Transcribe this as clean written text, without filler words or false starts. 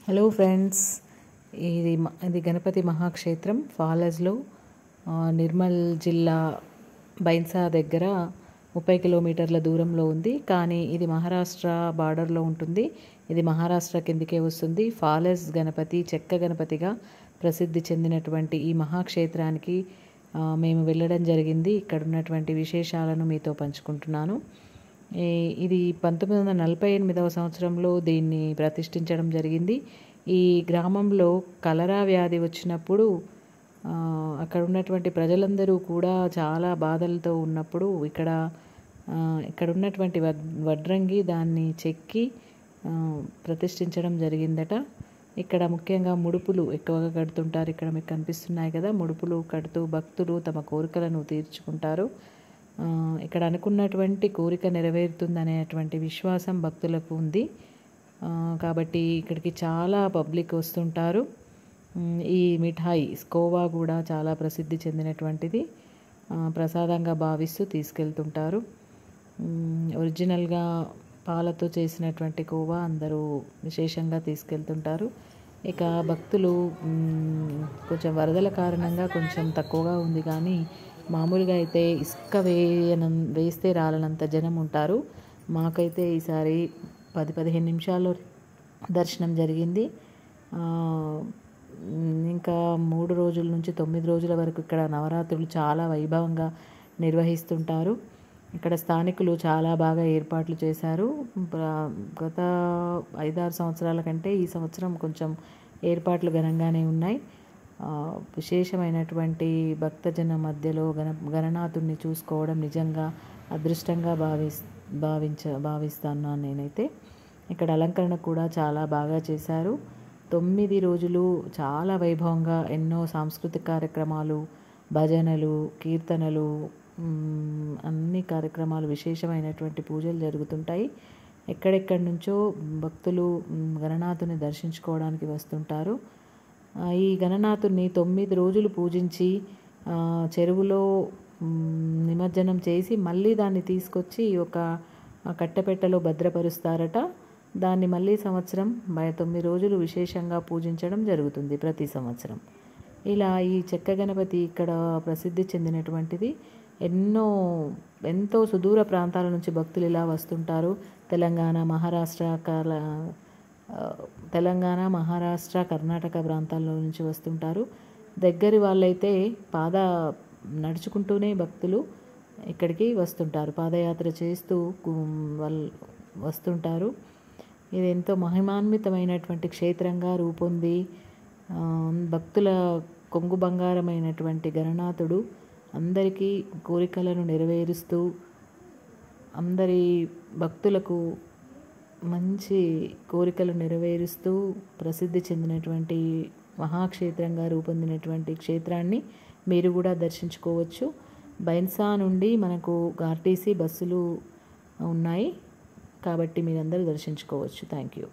Hello friends, ఇది గణపతి మహాక్షేత్రం ఫాలెస్లో నిర్మల్ జిల్లా బైన్సా దగ్గర 30 కిలోమీటర్ల దూరంలో ఉంది. కానీ ఇది మహారాష్ట్ర బార్డర్లో ఉంటుంది. ఇది మహారాష్ట్ర కిందికే వస్తుంది. ఫాలెస్ గణపతి చెక్క గణపతిగా ప్రసిద్ధి చెందినటువంటి ఈ మహాక్షేత్రానికి మేము వెళ్ళడం జరిగింది. ఇక్కడ ఉన్నటువంటి విశేషాలను మీతో పంచుకుంటున్నాను. ఇది 1948వ సంవత్సరంలో దీన్ని ప్రతిష్ఠించడం జరిగింది. ఈ గ్రామంలో కలరా వ్యాధి వచ్చినప్పుడు అక్కడ ఉన్నటువంటి ప్రజలందరూ కూడా చాలా బాధలతో ఉన్నప్పుడు ఇక్కడ ఉన్నటువంటి వడ్రంగి దాన్ని చెక్కి ప్రతిష్ఠించడం జరిగిందట. ఇక్కడ ముఖ్యంగా ముడుపులు ఎక్కువగా కడుతుంటారు. ఇక్కడ మీకు కనిపిస్తున్నాయి కదా, ముడుపులు కడుతూ భక్తులు తమ కోరికలను తీర్చుకుంటారు. ఇక్కడ అనుకున్నటువంటి కోరిక నెరవేరుతుందనేటువంటి విశ్వాసం భక్తులకు ఉంది. కాబట్టి ఇక్కడికి చాలా పబ్లిక్ వస్తుంటారు. ఈ మిఠాయి కోవా కూడా చాలా ప్రసిద్ధి చెందినటువంటిది. ప్రసాదంగా భావిస్తూ తీసుకెళ్తుంటారు. ఒరిజినల్గా పాలతో చేసినటువంటి కోవా అందరూ విశేషంగా తీసుకెళ్తుంటారు. ఇక భక్తులు కొంచెం వరదల కారణంగా కొంచెం తక్కువగా ఉంది, కానీ మామూలుగా అయితే ఇసుక వేస్తే రాలనంత జనం ఉంటారు. మాకైతే ఈసారి 10-15 నిమిషాల్లో దర్శనం జరిగింది. ఇంకా 3 రోజుల నుంచి 9 రోజుల వరకు ఇక్కడ నవరాత్రులు చాలా వైభవంగా నిర్వహిస్తుంటారు. ఇక్కడ స్థానికులు చాలా బాగా ఏర్పాట్లు చేశారు. గత 5-6 సంవత్సరాల కంటే ఈ సంవత్సరం కొంచెం ఏర్పాట్లు ఘనంగానే ఉన్నాయి. విశేషమైనటువంటి భక్తజన మధ్యలో గణనాథుడిని చూసుకోవడం నిజంగా అదృష్టంగా భావిస్తున్నాను నేనైతే. ఇక్కడ అలంకరణ కూడా చాలా బాగా చేశారు. 9 రోజులు చాలా వైభవంగా ఎన్నో సాంస్కృతిక కార్యక్రమాలు, భజనలు, కీర్తనలు, అన్ని కార్యక్రమాలు, విశేషమైనటువంటి పూజలు జరుగుతుంటాయి. ఎక్కడెక్కడి నుంచో భక్తులు గణనాథుని దర్శించుకోవడానికి వస్తుంటారు. ఈ గణనాథుని 9 రోజులు పూజించి చెరువులో నిమజ్జనం చేసి మళ్ళీ దాన్ని తీసుకొచ్చి ఒక కట్టెపెట్టెలో భద్రపరుస్తారట. దాన్ని మళ్ళీ సంవత్సరం 9 రోజులు విశేషంగా పూజించడం జరుగుతుంది ప్రతి సంవత్సరం. ఇలా ఈ చెక్క గణపతి ఇక్కడ ప్రసిద్ధి చెందినటువంటిది. ఎంతో సుదూర ప్రాంతాల నుంచి భక్తులు ఇలా వస్తుంటారు. తెలంగాణ, మహారాష్ట్ర, కర్ణాటక ప్రాంతాల్లో నుంచి వస్తుంటారు. దగ్గరి వాళ్ళైతే నడుచుకుంటూనే భక్తులు ఇక్కడికి వస్తుంటారు. పాదయాత్ర చేస్తూ వాళ్ళు వస్తుంటారు. ఇది ఎంతో మహిమాన్వితమైనటువంటి క్షేత్రంగా రూపొంది భక్తుల కొంగు బంగారమైనటువంటి గణనాథుడు అందరికీ కోరికలను నెరవేరుస్తూ అందరి భక్తులకు మంచి కోరికలు నెరవేరుస్తూ ప్రసిద్ధి చెందినటువంటి మహాక్షేత్రంగా రూపొందినటువంటి క్షేత్రాన్ని మీరు కూడా దర్శించుకోవచ్చు. బైన్సా నుండి మనకు ఆర్టీసీ బస్సులు ఉన్నాయి, కాబట్టి మీరందరూ దర్శించుకోవచ్చు. Thank you.